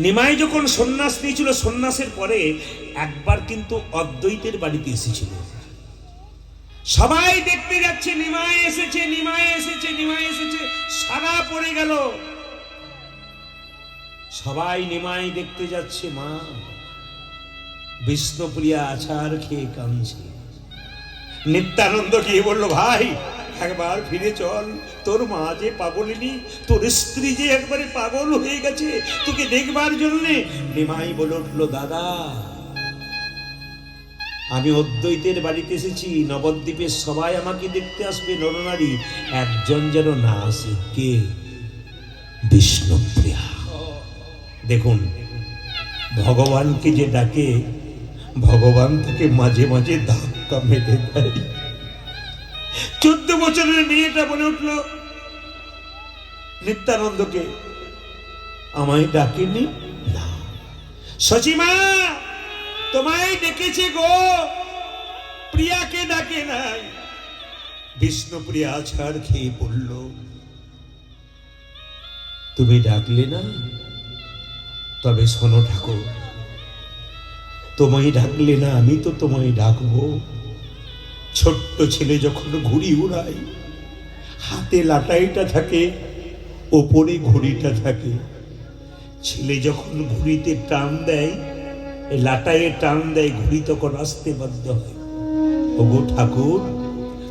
নিমাই যখন সন্ন্যাস নিয়েছিল, সন্ন্যাসের পরে একবার কিন্তু অদ্বৈতের বাড়িতে এসেছিল। সবাই দেখতে যাচ্ছে নিমাই এসেছে, নিমাই এসেছে, নিমাই এসেছে, সারা পড়ে গেল। সবাই নিমাই দেখতে যাচ্ছে, মা বিষ্ণুপ্রিয়া আছাড় খেয়ে কাঁদছে। নিত্যানন্দ গিয়ে বলল, ভাই একবার ফিরে চল, তোর মা যে পাগলিনী, তোর স্ত্রী যে একবারে পাগল হয়ে গেছে তোকে দেখবার জন্যে। নিমাই বলে উঠল, দাদা আমি অদ্বৈতের বাড়িতে এসেছি, নবদ্বীপের সবাই আমাকে দেখতে আসবে, নরনারী, একজন যেন না আসে। কে? বিষ্ণুপ্রিয়া। দেখুন, ভগবানকে যে ডাকে ভগবান তাকে মাঝে মাঝে ধাক্কা মেরে দেয়। 14 বছরের মেয়েটা বলে উঠল নিত্যানন্দকে, আমায় ডাকেনি? না। সচিমা তোমায় ডেকেছে গো, প্রিয়াকে ডাকে নাই। বিষ্ণুপ্রিয়া আছাড় খেয়ে পড়ল, তুমি ডাকলে না? তবে শোনো ঠাকুর, তোমায় ডাকলে না আমি তো তোমায় ডাকবো। ছোট্ট ছেলে যখন ঘুড়ি উড়ায়, হাতে লাটাইটা থাকে, ওপরে ঘুড়িটা থাকে। ছেলে যখন ঘুড়িতে টান দেয়, লাটাইয়ে টান দেয়, ঘুড়ি তখন আসতে বাধ্য হয়। ওগো ঠাকুর,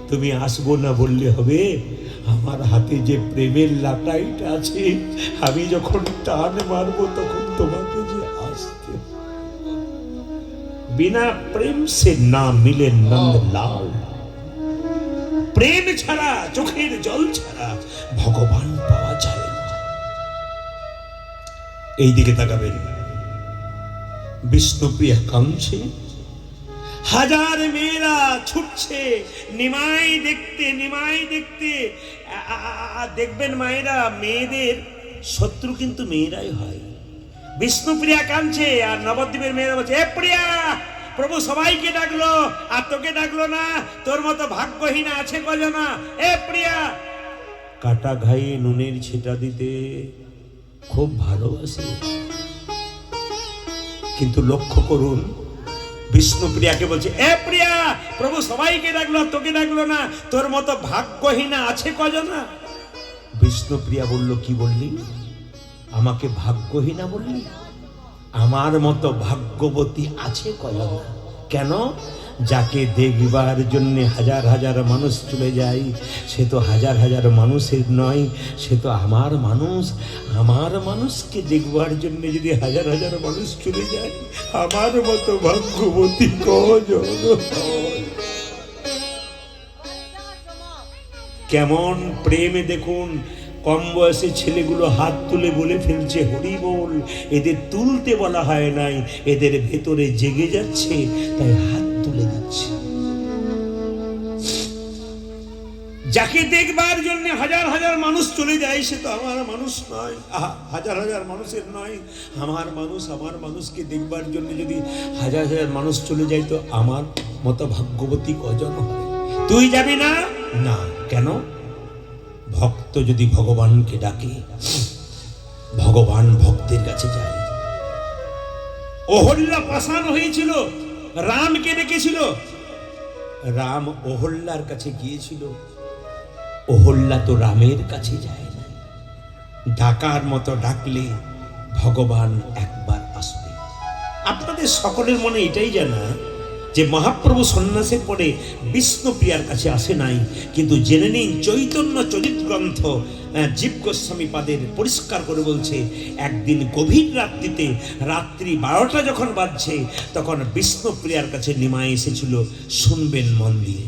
তুমি আসবো না বললে হবে? আমার হাতে যে প্রেমের লাটাইটা আছে, আমি যখন টান মারবো তখন তোমাকে যে আসতে। बिना प्रेम से ना मिले नंदलाल। प्रेम ছাড়া, চোখের জল ছাড়া ভগবান পাওয়া যায় না। এই দিকে তাকাবেন, বিষ্ণুপ্রিয়া কাঁদছে, হাজার মেয়েরা ছুটছে নিমাই দেখতে, নিমাই দেখতে। দেখবেন মায়েরা, মেয়েদের শত্রু কিন্তু মেয়েরাই হয়। বিষ্ণুপ্রিয়া কাঁদছে আর নবদ্বীপের মেয়েরা বলছে, এ প্রিয়া, প্রভু সবাইকে ডাকলো আর তোকে ডাকলো না, তোর মতো ভাগ্যহীন আছে কজনা? এ প্রিয়া। কাটা ঘায়ে নুনের ছিটা দিতে খুব ভালোবাসে, কিন্তু লক্ষ্য করুন, বিষ্ণুপ্রিয়াকে বলছে, এ প্রিয়া, প্রভু সবাইকে ডাকলো তোকে ডাকলো না, তোর মতো ভাগ্যহীনা আছে কজনা? বিষ্ণুপ্রিয়া বলল, কি বললি? আমাকে ভাগ্যহীনা বললি? আমার মতো ভাগ্যবতী আছে কজনা? কেন? যাকে দেখবার জন্য হাজার হাজার মানুষ চলে যায়, সে তো হাজার হাজার মানুষের নয়, সে তো আমার মানুষ। আমার মানুষকে দেখবার জন্য যদি হাজার হাজার মানুষ চলে যায়, আমার মতো ভাগ্যবতী কজন? কেমন প্রেমে দেখুন, কম বয়সে ছেলেগুলো হাত তুলে বলে ফেলছে হরি বল। এদের তুলতে বলা হয় নাই, এদের ভেতরে জেগে যাচ্ছে, তাই হাত তুলে দিচ্ছে। যাকে দেখবার জন্য হাজার হাজার মানুষ চলে যায়, সে তো আমার মানুষ নয়। হাজার হাজার মানুষের নয়, আমার মানুষ। আমার মানুষকে দেখবার জন্য যদি হাজার হাজার মানুষ চলে যায়, তো আমার মতো ভাগ্যবতী কজন হয়? তুই যাবি না? না। কেন? ভক্ত যদি ভগবানকে ডাকে, ভগবান ভক্তের কাছে যায়। অহল্যা পাষাণ হয়েছিল, রামকে ডেকেছিল, রাম অহল্যার কাছে গিয়েছিল, অহল্যা তো রামের কাছে যায় না। ডাকার মতো ডাকলে ভগবান একবার আসবে। আপনাদের সকলের মনে এটাই জানা যে মহাপ্রভু সন্ন্যাসের পরে বিষ্ণুপ্রিয়ার কাছে আসে নাই, কিন্তু জেনে নিন চৈতন্য চরিত গ্রন্থ জীব গোস্বামী পাদের পরিষ্কার করে বলছে, একদিন গভীর রাত্রিতে, রাত্রি 12টা যখন বাজছে, তখন বিষ্ণুপ্রিয়ার কাছে নিমাই এসেছিল। শুনবেন মন দিয়ে।